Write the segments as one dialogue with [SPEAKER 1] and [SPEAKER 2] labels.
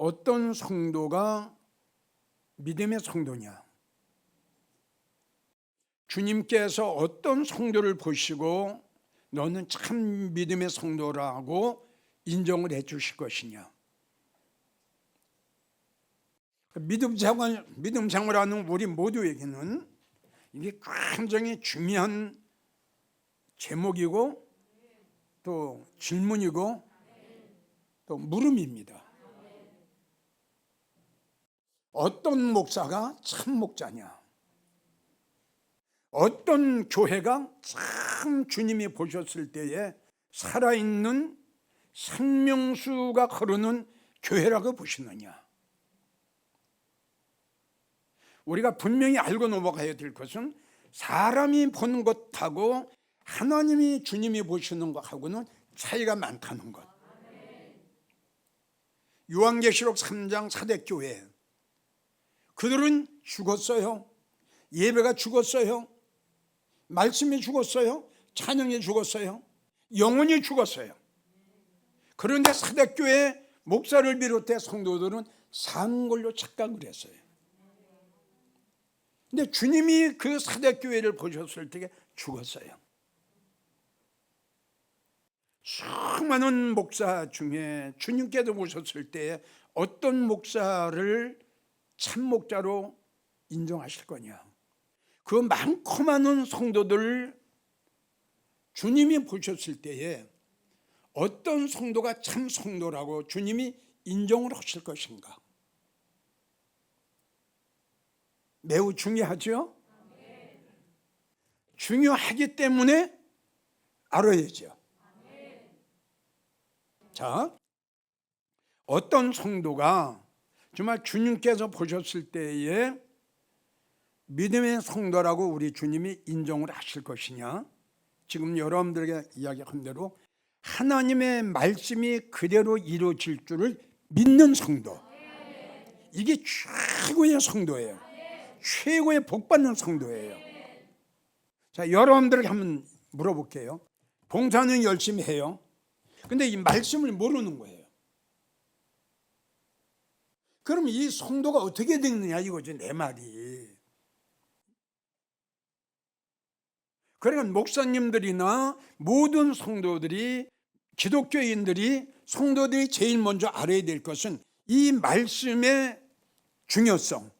[SPEAKER 1] 어떤 성도가 믿음의 성도냐? 주님께서 어떤 성도를 보시고 너는 참 믿음의 성도라고 인정을 해 주실 것이냐? 믿음 생활하는 우리 모두에게는 이게 굉장히 중요한 제목이고 또 질문이고 또 물음입니다. 어떤 목사가 참 목자냐? 어떤 교회가 참 주님이 보셨을 때에 살아있는 생명수가 흐르는 교회라고 보시느냐? 우리가 분명히 알고 넘어가야 될 것은 사람이 보는 것하고 하나님이 주님이 보시는 것하고는 차이가 많다는 것. 요한계시록 3장 사대교회, 그들은 죽었어요. 예배가 죽었어요. 말씀이 죽었어요. 찬양이 죽었어요. 영혼이 죽었어요. 그런데 사대교회 목사를 비롯해 성도들은 산 걸로 착각을 했어요. 근데 주님이 그 사대교회를 보셨을 때 죽었어요. 수많은 목사 중에 주님께서 보셨을 때 어떤 목사를 참 목자로 인정하실 거냐? 그 많고 많은 성도들 주님이 보셨을 때에 어떤 성도가 참 성도라고 주님이 인정을 하실 것인가? 매우 중요하죠? 중요하기 때문에 알아야죠. 자, 어떤 성도가 정말 주님께서 보셨을 때에 믿음의 성도라고 우리 주님이 인정을 하실 것이냐? 지금 여러분들에게 이야기한 대로 하나님의 말씀이 그대로 이루어질 줄을 믿는 성도, 이게 최고의 성도예요. 최고의 복받는 성도예요. 자, 여러분들에게 한번 물어볼게요. 봉사는 열심히 해요. 근데 이 말씀을 모르는 거예요. 그럼 이 성도가 어떻게 되느냐 이거죠, 내 말이. 그러니까 목사님들이나 모든 성도들이, 기독교인들이, 성도들이 제일 먼저 알아야 될 것은 이 말씀의 중요성.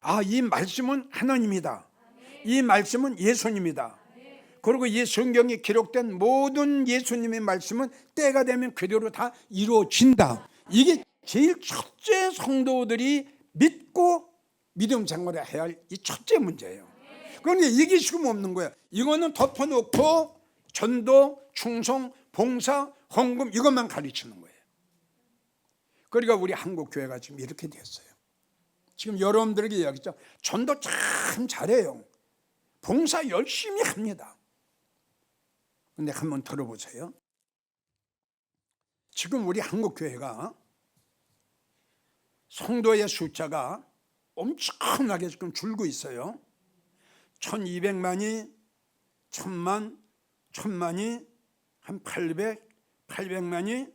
[SPEAKER 1] 아, 이 말씀은 하나님이다. 이 말씀은 예수님이다. 그리고 이 성경에 기록된 모든 예수님의 말씀은 때가 되면 그대로 다 이루어진다. 이게 제일 첫째 성도들이 믿고 믿음 생활을 해야 할 이 첫째 문제예요. 그런데 이게 지금 없는 거야. 이거는 덮어놓고 전도, 충성, 봉사, 헌금 이것만 가르치는 거예요. 그러니까 우리 한국 교회가 지금 이렇게 됐어요. 지금 여러분들에게 이야기했죠. 전도 참 잘해요. 봉사 열심히 합니다. 근데 한번 들어보세요. 지금 우리 한국 교회가 성도의 숫자가 엄청나게 지금 줄고 있어요. 1200만이 1000만, 1000만이 한 800, 800만이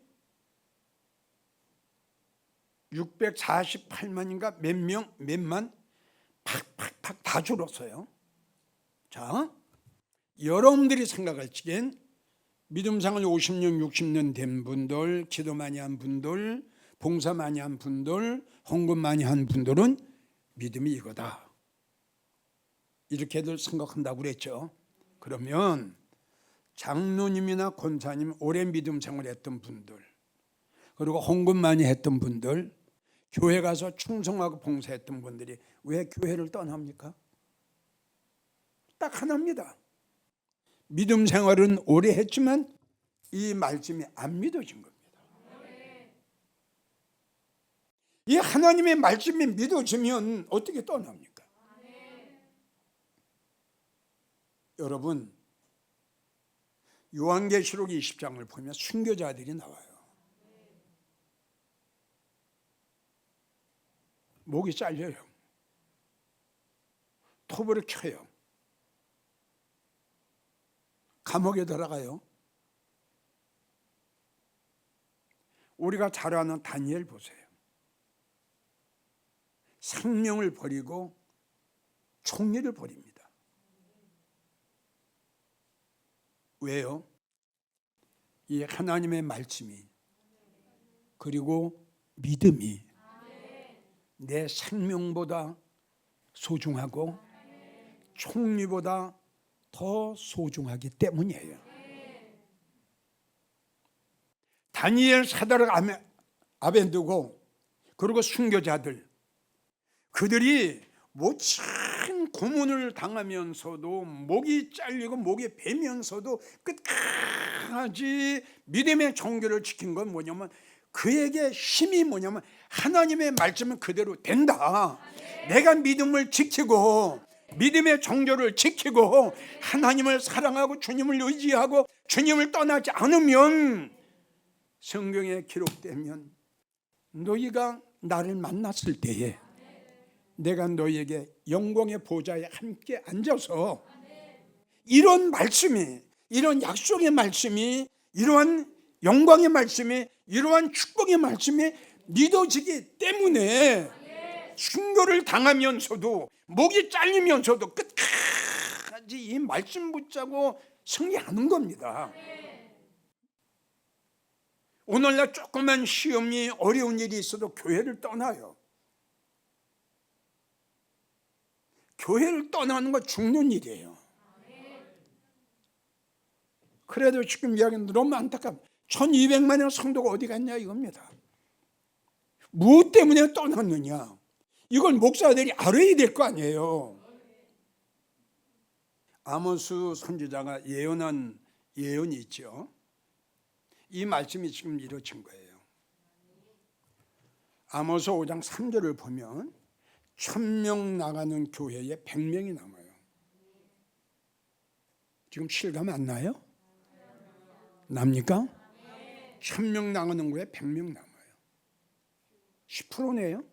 [SPEAKER 1] 648만인가 몇 명, 몇만 팍팍팍 다 줄었어요. 자, 여러분들이 생각할 적엔 믿음생활 50년, 60년 된 분들, 기도 많이 한 분들, 봉사 많이 한 분들, 헌금 많이 한 분들은 믿음이 이거다. 이렇게들 생각한다고 그랬죠. 그러면 장로님이나 권사님, 오랜 믿음 생활했던 분들, 그리고 헌금 많이 했던 분들, 교회 가서 충성하고 봉사했던 분들이 왜 교회를 떠납니까? 딱 하나입니다. 믿음 생활은 오래 했지만 이 말씀이 안 믿어진 겁니다. 이 하나님의 말씀이 믿어지면 어떻게 떠납니까? 여러분, 요한계시록 20장을 보면 순교자들이 나와요. 목이 잘려요. 톱으로 켜요. 감옥에 들어가요. 우리가 잘 아는 다니엘 보세요. 생명을 버리고 총리를 버립니다. 왜요? 이 하나님의 말씀이 그리고 믿음이 내 생명보다 소중하고 총리보다 더 소중하기 때문이에요. 다니엘, 사드락, 아벤느고 그리고 순교자들, 그들이 모친 고문을 당하면서도 목이 잘리고 목이 베면서도 끝까지 믿음의 종교를 지킨 건 뭐냐면, 그에게 힘이 뭐냐면 하나님의 말씀은 그대로 된다. 내가 믿음을 지키고 믿음의 종교를 지키고 하나님을 사랑하고 주님을 의지하고 주님을 떠나지 않으면, 성경에 기록되면 너희가 나를 만났을 때에 내가 너희에게 영광의 보좌에 함께 앉아서, 이런 말씀이, 이런 약속의 말씀이, 이러한 영광의 말씀이, 이러한 축복의 말씀이 믿어지기 때문에 순교를 당하면서도 목이 잘리면서도 끝까지 이 말씀 붙잡고 승리하는 겁니다. 오늘날 조그만 시험이, 어려운 일이 있어도 교회를 떠나요. 교회를 떠나는 건 죽는 일이에요. 그래도 지금 이야기는 너무 안타깝다. 1200만의 성도가 어디 갔냐 이겁니다. 무엇 때문에 떠났느냐, 이걸 목사들이 알아야 될 거 아니에요. 아모스 선지자가 예언한 예언이 있죠. 이 말씀이 지금 이루어진 거예요. 아모스 5장 3절을 보면 1000명 나가는 교회에 100명이 남아요. 지금 실감 안 나요? 납니까? 1000명 나가는 거에 100명 남아요. 10%네요.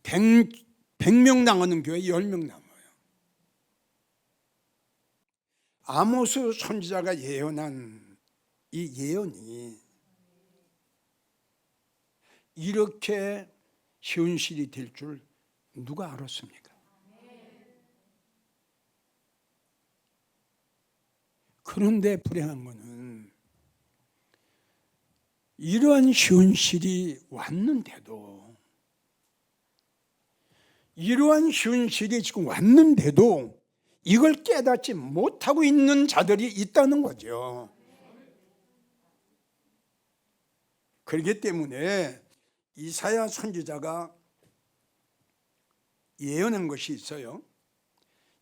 [SPEAKER 1] 100명 나가는 교회에 10명 남아요. 아모스 선지자가 예언한 이 예언이 이렇게 현실이 될 줄 누가 알았습니까? 그런데 불행한 것은 이러한 현실이 왔는데도, 이러한 현실이 지금 왔는데도 이걸 깨닫지 못하고 있는 자들이 있다는 거죠. 그렇기 때문에 이사야 선지자가 예언한 것이 있어요.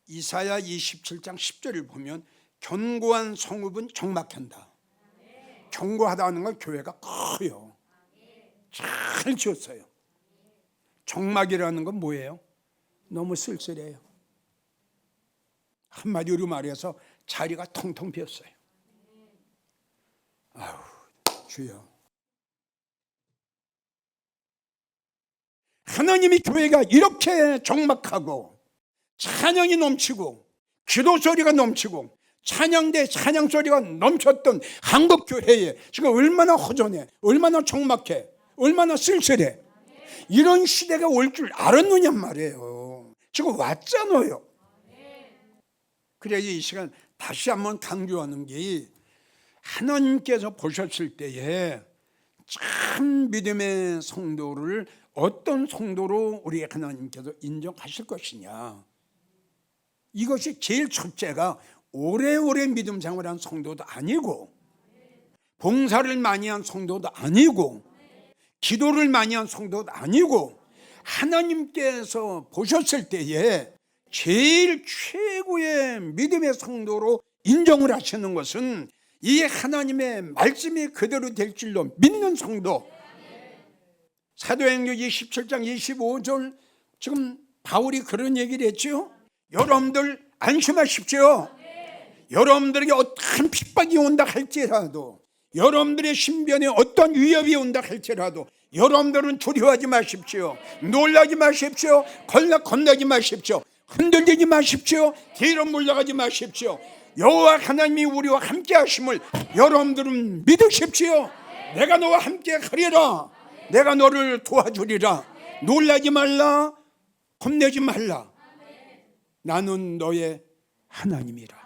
[SPEAKER 1] 이사야 27장 10절을 보면 견고한 성읍은 적막한다. 견고하다는 건 교회가 커요. 잘 지었어요. 적막이라는 건 뭐예요? 너무 쓸쓸해요. 한마디로 말해서 자리가 텅텅 비었어요. 아유, 주여. 하나님이 교회가 이렇게 적막하고 찬양이 넘치고 기도 소리가 넘치고 찬양대 찬양 소리가 넘쳤던 한국 교회에 지금 얼마나 허전해, 얼마나 적막해, 얼마나 쓸쓸해. 이런 시대가 올 줄 알았느냐 말이에요. 지금 왔잖아요. 그래서 이 시간 다시 한번 강조하는 게, 하나님께서 보셨을 때에 참 믿음의 성도를 어떤 성도로 우리 하나님께서 인정하실 것이냐, 이것이 제일 첫째가 오래오래 믿음 생활한 성도도 아니고, 봉사를 많이 한 성도도 아니고, 기도를 많이 한 성도도 아니고, 하나님께서 보셨을 때에 제일 최고의 믿음의 성도로 인정을 하시는 것은 이 하나님의 말씀이 그대로 될 줄로 믿는 성도. 사도행전 27장 25절 지금 바울이 그런 얘기를 했죠. 여러분들 안심하십시오. 여러분들에게 어떤 핍박이 온다 할지라도, 여러분들의 신변에 어떤 위협이 온다 할지라도 여러분들은 두려워하지 마십시오. 놀라지 마십시오. 겁나지 마십시오. 흔들리지 마십시오. 뒤로 물러가지 마십시오. 여호와 하나님이 우리와 함께 하심을 여러분들은 믿으십시오. 내가 너와 함께 하리라. 내가 너를 도와주리라. 놀라지 말라. 겁내지 말라. 나는 너의 하나님이라.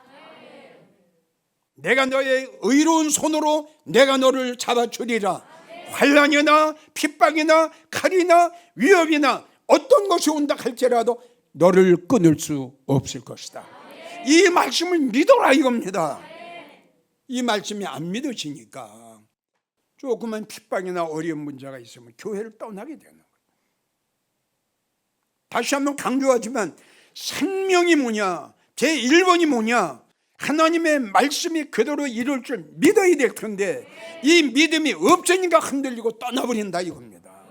[SPEAKER 1] 내가 너의 의로운 손으로 내가 너를 잡아주리라. 환난이나 핍박이나 칼이나 위협이나 어떤 것이 온다 할지라도 너를 끊을 수 없을 것이다. 이 말씀을 믿어라 이겁니다. 이 말씀이 안 믿어지니까 조그만 핍박이나 어려운 문제가 있으면 교회를 떠나게 되는 거예요. 다시 한번 강조하지만 생명이 뭐냐, 제1번이 뭐냐, 하나님의 말씀이 그대로 이룰 줄 믿어야 될 텐데 이 믿음이 없으니까 흔들리고 떠나버린다 이겁니다.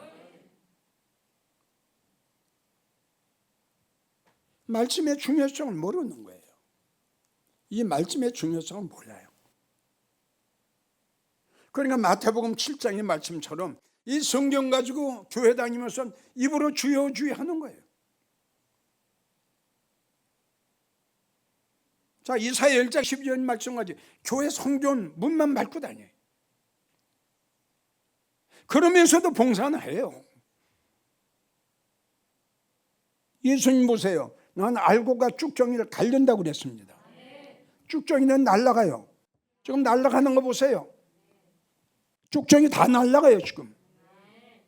[SPEAKER 1] 말씀의 중요성을 모르는 거예요. 이 말씀의 중요성을 몰라요. 그러니까 마태복음 7장의 말씀처럼 이 성경 가지고 교회 다니면서 입으로 주여 주여 하는 거예요. 자, 이사야 1장 12절 말씀까지 교회 성전 문만 밟고 다녀요. 그러면서도 봉사는 해요. 예수님 보세요. 난 알고가 쭉정이를 갈른다고 그랬습니다. 쭉정이는 날아가요. 지금 날아가는 거 보세요. 쭉정이 다 날아가요 지금.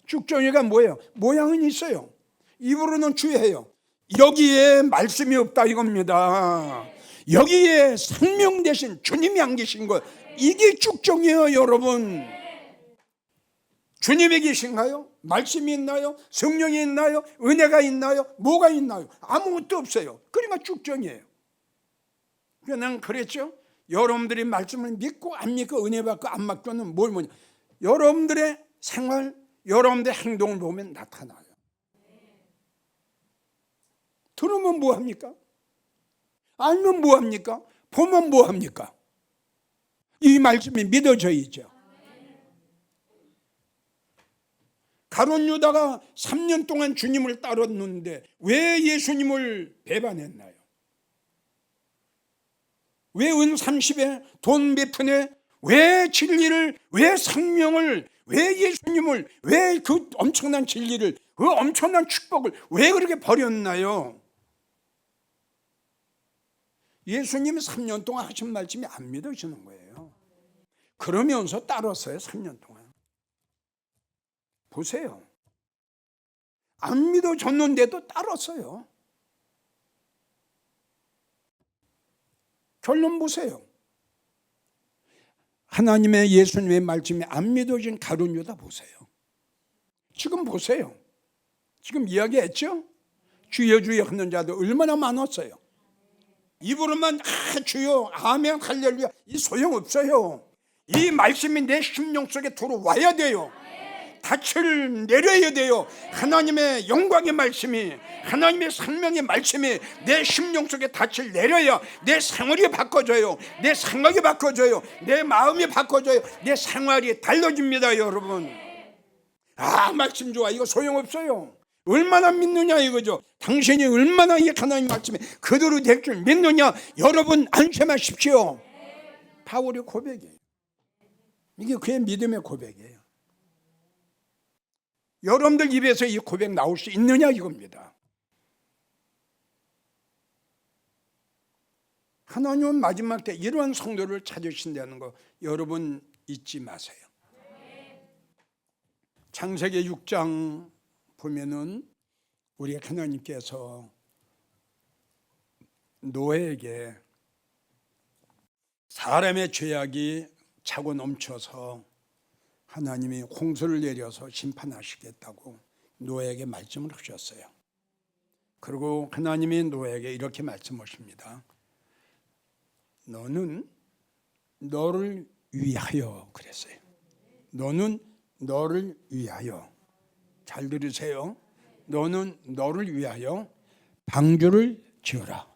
[SPEAKER 1] 쭉정이가 뭐예요? 모양은 있어요. 입으로는 주의해요. 여기에 말씀이 없다 이겁니다. 여기에 생명 대신 주님이 안 계신 것, 이게 쭉정이에요 여러분. 주님이 계신가요? 말씀이 있나요? 성령이 있나요? 은혜가 있나요? 뭐가 있나요? 아무것도 없어요. 그러니까 쭉정이에요. 난 그랬죠. 여러분들이 말씀을 믿고 안 믿고 은혜 받고 안 받고는 뭘 뭐냐, 여러분들의 생활, 여러분들의 행동을 보면 나타나요. 들으면 뭐합니까? 알면 뭐합니까? 보면 뭐합니까? 이 말씀이 믿어져야죠. 가룟 유다가 3년 동안 주님을 따랐는데 왜 예수님을 배반했나요? 왜 은 30에 돈 몇 푼에 왜 진리를, 왜 생명을, 왜 예수님을, 왜 그 엄청난 진리를, 그 엄청난 축복을 왜 그렇게 버렸나요? 예수님이 3년 동안 하신 말씀이 안 믿어지는 거예요. 그러면서 따랐어요 3년 동안. 보세요. 안 믿어졌는데도 따랐어요. 결론 보세요. 하나님의 예수님의 말씀이 안 믿어진 가룟 유다 보세요. 지금 보세요. 지금 이야기했죠? 주여 주여 하는 자들 얼마나 많았어요. 입으로만 주여 아멘 할렐루야 이 소용없어요. 이 말씀이 내 심령 속에 들어와야 돼요. 닻을 내려야 돼요. 하나님의 영광의 말씀이, 하나님의 생명의 말씀이 내 심령 속에 닻을 내려야 내 생활이 바꿔져요. 내 생각이 바꿔져요. 내 마음이 바꿔져요. 내 생활이 달라집니다 여러분. 아 말씀 좋아 이거 소용없어요. 얼마나 믿느냐 이거죠. 당신이 얼마나 이 하나님 말씀에 그대로 될 줄 믿느냐. 여러분 안심하십시오. 바울의 고백이에요. 이게 그의 믿음의 고백이에요. 여러분들 입에서 이 고백 나올 수 있느냐 이겁니다. 하나님은 마지막 때 이러한 성도를 찾으신다는 거 여러분 잊지 마세요. 창세기 6장 보면은 우리 하나님께서 노아에게 사람의 죄악이 차고 넘쳐서 하나님이 홍수를 내려서 심판하시겠다고 노아에게 말씀을 하셨어요. 그리고 하나님이 노아에게 이렇게 말씀하십니다. 너는 너를 위하여 그랬어요. 너는 너를 위하여, 잘 들으세요. 너는 너를 위하여 방주를 지어라.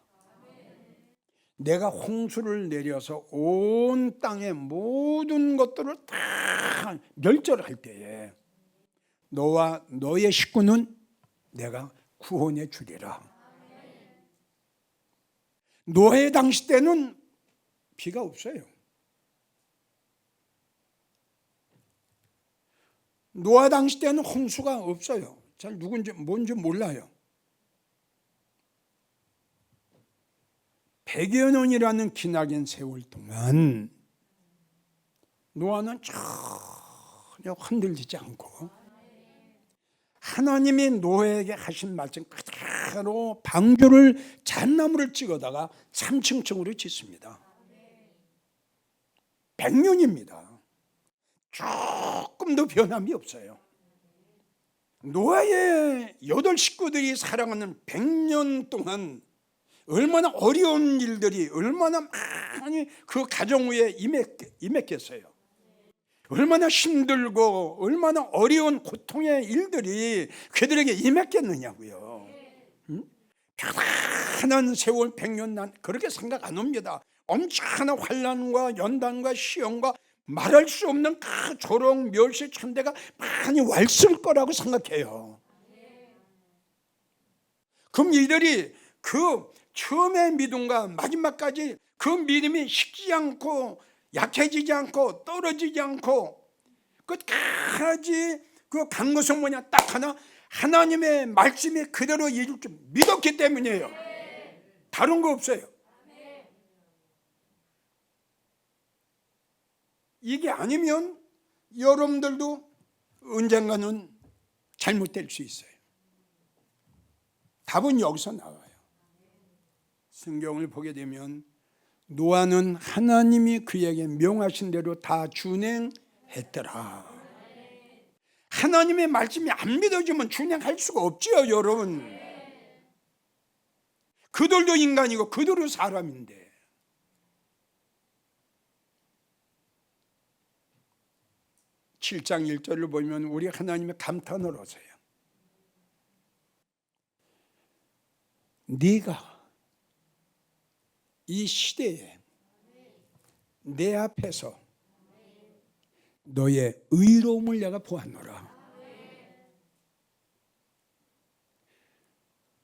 [SPEAKER 1] 내가 홍수를 내려서 온 땅의 모든 것들을 다 멸절할 때에 너와 너의 식구는 내가 구원해 주리라. 노예 당시 때는 비가 없어요. 노아 당시 때는 홍수가 없어요. 잘 누군지 뭔지 몰라요. 100여 년이라는 기나긴 세월 동안 노아는 전혀 흔들리지 않고 하나님이 노아에게 하신 말씀 그대로 방주를 잣나무를 찍어다가 3층층으로 짓습니다. 100년입니다. 조금도 변함이 없어요. 노아의 8 식구들이 살아가는 100년 동안 얼마나 어려운 일들이 얼마나 많이 그 가정 위에 임했겠어요. 얼마나 힘들고 얼마나 어려운 고통의 일들이 그들에게 임했겠느냐고요. 편안한 세월 100년 난 그렇게 생각 안 합니다. 엄청난 환난과 연단과 시험과 말할 수 없는 그 조롱 멸시 천대가 많이 왔을 거라고 생각해요. 그럼 이들이 그 처음의 믿음과 마지막까지 그 믿음이 식지 않고 약해지지 않고 떨어지지 않고 끝까지 그 간 것은 뭐냐, 딱 하나, 하나님의 말씀이 그대로 이룰 줄 믿었기 때문이에요. 다른 거 없어요. 이게 아니면 여러분들도 언젠가는 잘못될 수 있어요. 답은 여기서 나와요. 성경을 보게 되면 노아는 하나님이 그에게 명하신 대로 다 준행했더라. 하나님의 말씀이 안 믿어지면 준행할 수가 없지요, 여러분. 그들도 인간이고 그들도 사람인데. 7장 1절을 보면 우리 하나님의 감탄을 하세요. 네가 이 시대에 내 앞에서 너의 의로움을 내가 보았노라.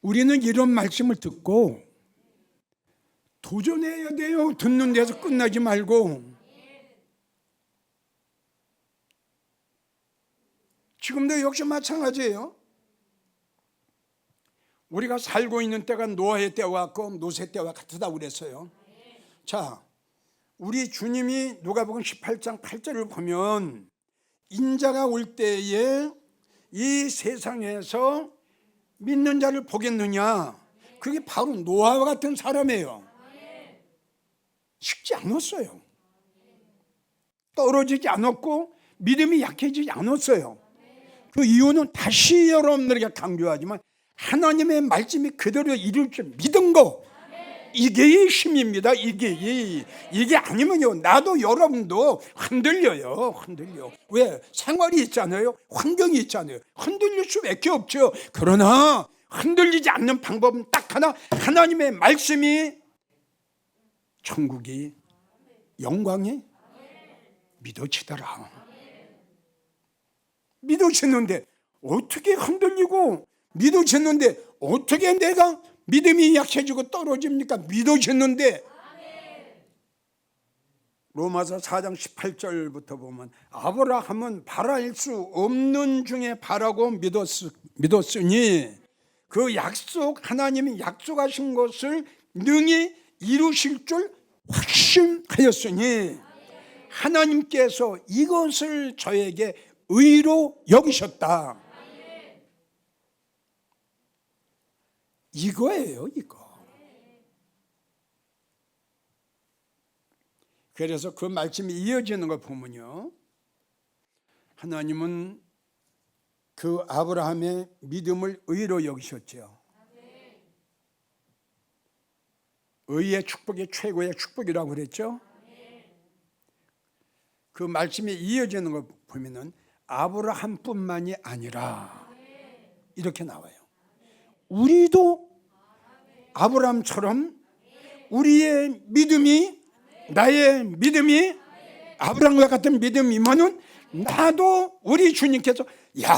[SPEAKER 1] 우리는 이런 말씀을 듣고 도전해야 돼요. 듣는 데서 끝나지 말고. 지금도 역시 마찬가지예요. 우리가 살고 있는 때가 노아의 때와 같고 노세 때와 같다고 그랬어요. 자, 우리 주님이 누가복음 18장 8절을 보면 인자가 올 때에 이 세상에서 믿는 자를 보겠느냐, 그게 바로 노아와 같은 사람이에요. 쉽지 않았어요. 떨어지지 않았고 믿음이 약해지지 않았어요. 그 이유는 다시 여러분들에게 강조하지만 하나님의 말씀이 그대로 이룰 줄 믿은 거, 이게 힘입니다. 이게 아니면요, 나도 여러분도 흔들려요. 흔들려. 왜? 생활이 있잖아요. 환경이 있잖아요. 흔들릴 수밖에 없죠. 그러나 흔들리지 않는 방법은 딱 하나, 하나님의 말씀이 천국이 영광이 믿어지더라. 믿어지는데 어떻게 흔들리고, 믿어졌는데 어떻게 내가 믿음이 약해지고 떨어집니까? 믿어졌는데. 로마서 4장 18절부터 보면 아브라함은 바랄 수 없는 중에 바라고 믿었으니 그 약속, 하나님이 약속하신 것을 능히 이루실 줄 확신하였으니 하나님께서 이것을 저에게 의로 여기셨다. 이거예요, 이거. 그래서 그 말씀이 이어지는 걸 보면요, 하나님은 그 아브라함의 믿음을 의로 여기셨죠. 의의 축복이 최고의 축복이라고 그랬죠. 그 말씀이 이어지는 걸 보면은 아브라함뿐만이 아니라 이렇게 나와요. 우리도 아브라함처럼 우리의 믿음이, 나의 믿음이 아브라함과 같은 믿음이면은 나도 우리 주님께서 야,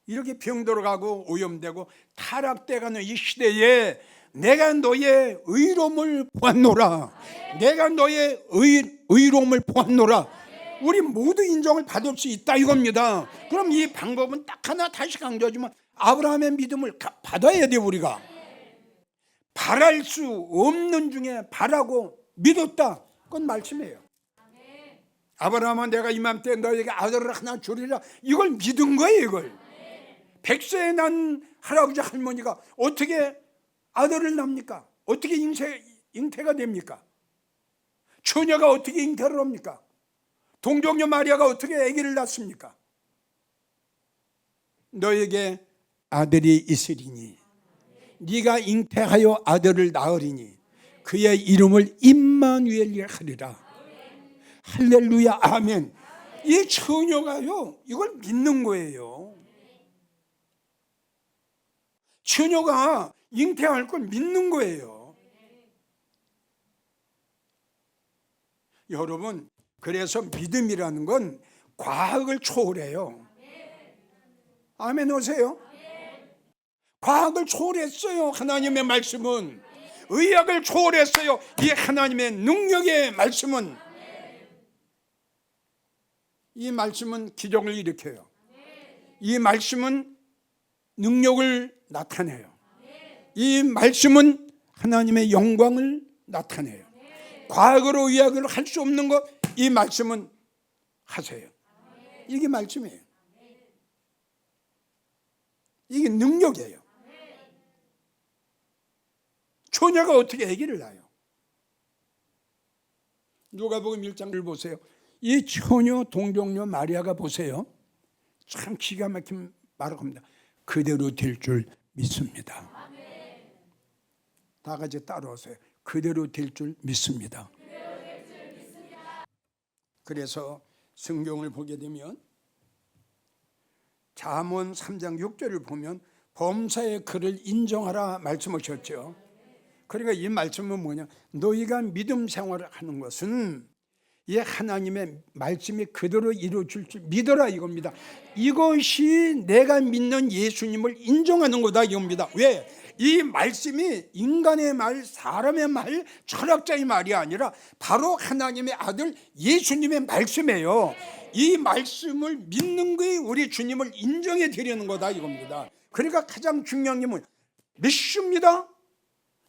[SPEAKER 1] 이렇게 병들어가고 오염되고 타락돼가는 이 시대에 내가 너의 의로움을 보았노라. 내가 너의 의로움을 보았노라. 우리 모두 인정을 받을 수 있다 이겁니다. 그럼 이 방법은 딱 하나 다시 강조하지만 아브라함의 믿음을 받아야 돼. 우리가 바랄 수 없는 중에 바라고 믿었다. 그건 말씀이에요. 아브라함은 내가 이맘때 너에게 아들을 하나 주리라, 이걸 믿은 거예요. 이걸 100세에 난 할아버지 할머니가 어떻게 아들을 낳습니까? 어떻게 잉태가 됩니까? 처녀가 어떻게 잉태를 합니까? 동정녀 마리아가 어떻게 아기를 낳습니까? 너에게 아들이 있으리니 네가 잉태하여 아들을 낳으리니 그의 이름을 임마누엘 하리라. 할렐루야, 아멘. 이 처녀가요, 이걸 믿는 거예요. 처녀가 잉태할 걸 믿는 거예요. 여러분, 그래서 믿음이라는 건 과학을 초월해요. 아멘 오세요? 과학을 초월했어요. 하나님의 말씀은 의학을 초월했어요. 이 하나님의 능력의 말씀은, 이 말씀은 기적을 일으켜요. 이 말씀은 능력을 나타내요. 이 말씀은 하나님의 영광을 나타내요. 과학으로 의학으로 할 수 없는 것, 이 말씀은 하세요. 이게 말씀이에요. 이게 능력이에요. 처녀가 어떻게 아기를 낳아요? 누가복음 1장을 보세요. 이 처녀 동정녀 마리아가 보세요. 참 기가 막힌 말을 합니다. 그대로 될 줄 믿습니다. 다 같이 따라오세요. 그대로 될 줄 믿습니다. 그래서 성경을 보게 되면 잠언 3장 6절을 보면 범사의 그를 인정하라 말씀하셨죠. 그러니까 이 말씀은 뭐냐, 너희가 믿음 생활을 하는 것은 이 하나님의 말씀이 그대로 이루어질 줄 믿어라 이겁니다. 이것이 내가 믿는 예수님을 인정하는 거다 이겁니다. 왜? 이 말씀이 인간의 말, 사람의 말, 철학자의 말이 아니라 바로 하나님의 아들 예수님의 말씀이에요. 이 말씀을 믿는 것이 우리 주님을 인정해 드리는 거다 이겁니다. 그러니까 가장 중요한 게 뭐예요? 믿습니다.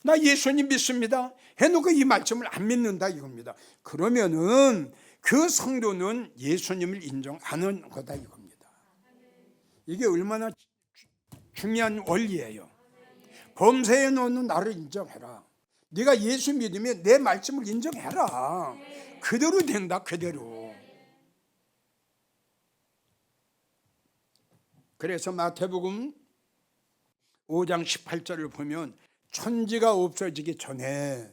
[SPEAKER 1] 나 예수님 믿습니다 해놓고 이 말씀을 안 믿는다 이겁니다. 그러면은 그 성도는 예수님을 인정하는 거다 이겁니다. 이게 얼마나 중요한 원리예요. 범사에 너는 나를 인정해라. 네가 예수 믿으면 내 말씀을 인정해라. 그대로 된다. 그대로. 그래서 마태복음 5장 18절을 보면 천지가 없어지기 전에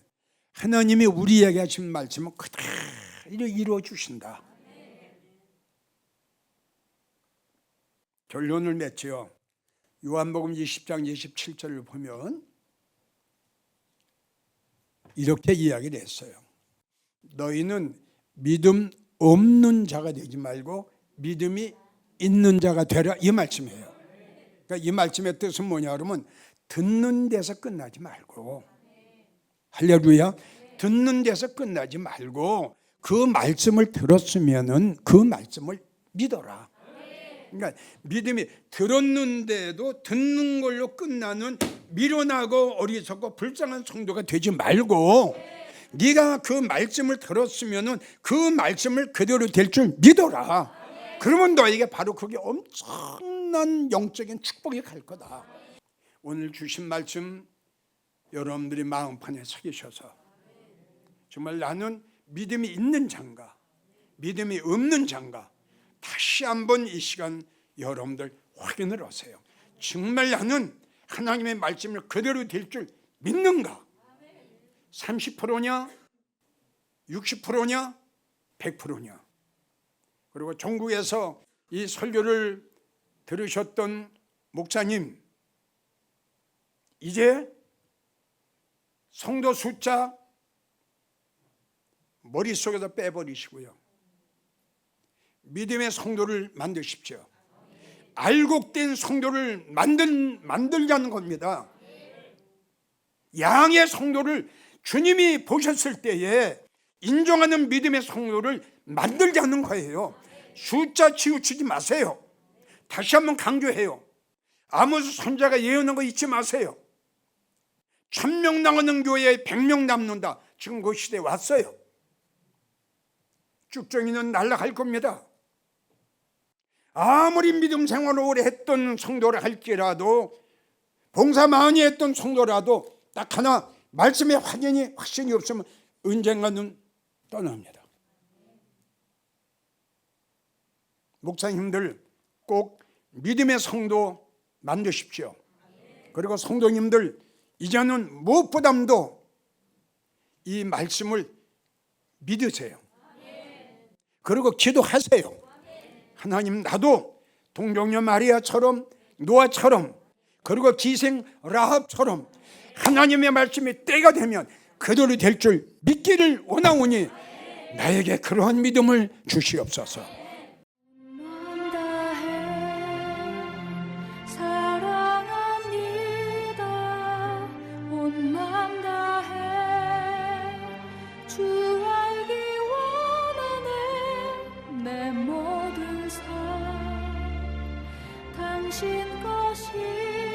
[SPEAKER 1] 하나님이 우리에게 하신 말씀은 그대로 이루어 주신다. 결론을 맺지요. 요한복음 20장 27절을 보면 이렇게 이야기를 했어요. 너희는 믿음 없는 자가 되지 말고 믿음이 있는 자가 되라, 이 말씀이에요. 그러니까 이 말씀의 뜻은 뭐냐 그러면 듣는 데서 끝나지 말고, 할렐루야, 듣는 데서 끝나지 말고 그 말씀을 들었으면은 그 말씀을 믿어라. 그러니까 믿음이 들었는데도 듣는 걸로 끝나는 미련하고 어리석고 불쌍한 성도가 되지 말고, 네가 그 말씀을 들었으면은 그 말씀을 그대로 될 줄 믿어라. 그러면 너에게 바로 그게 엄청난 영적인 축복이 갈 거다. 오늘 주신 말씀 여러분들이 마음판에 새기셔서 정말 나는 믿음이 있는 자인가 믿음이 없는 자인가 다시 한번 이 시간 여러분들 확인을 하세요. 정말 나는 하나님의 말씀을 그대로 될 줄 믿는가? 30%냐? 60%냐? 100%냐? 그리고 전국에서 이 설교를 들으셨던 목사님, 이제 성도 숫자 머릿속에서 빼버리시고요, 믿음의 성도를 만드십시오. 알곡된 성도를 만들자는 겁니다. 양의 성도를 주님이 보셨을 때에 인정하는 믿음의 성도를 만들자는 거예요. 숫자 치우치지 마세요. 다시 한번 강조해요. 아모스 선지자가 예언한 거 잊지 마세요. 1000명 나가는 교회에 100명 남는다. 지금 그 시대에 왔어요. 쭉정이는 날아갈 겁니다. 아무리 믿음 생활을 오래 했던 성도를 할지라도, 봉사 많이 했던 성도라도 딱 하나 말씀에 확신이 없으면 언젠가는 떠납니다. 목사님들 꼭 믿음의 성도 만드십시오. 그리고 성도님들 이제는 무엇보다도 이 말씀을 믿으세요. 그리고 기도하세요. 하나님, 나도 동정녀 마리아처럼, 노아처럼, 그리고 기생 라합처럼 하나님의 말씀이 때가 되면 그대로 될 줄 믿기를 원하오니 나에게 그러한 믿음을 주시옵소서.
[SPEAKER 2] 당신 것이니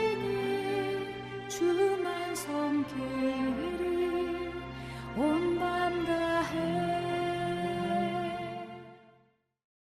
[SPEAKER 2] 주만 섬기리 온 밤 다해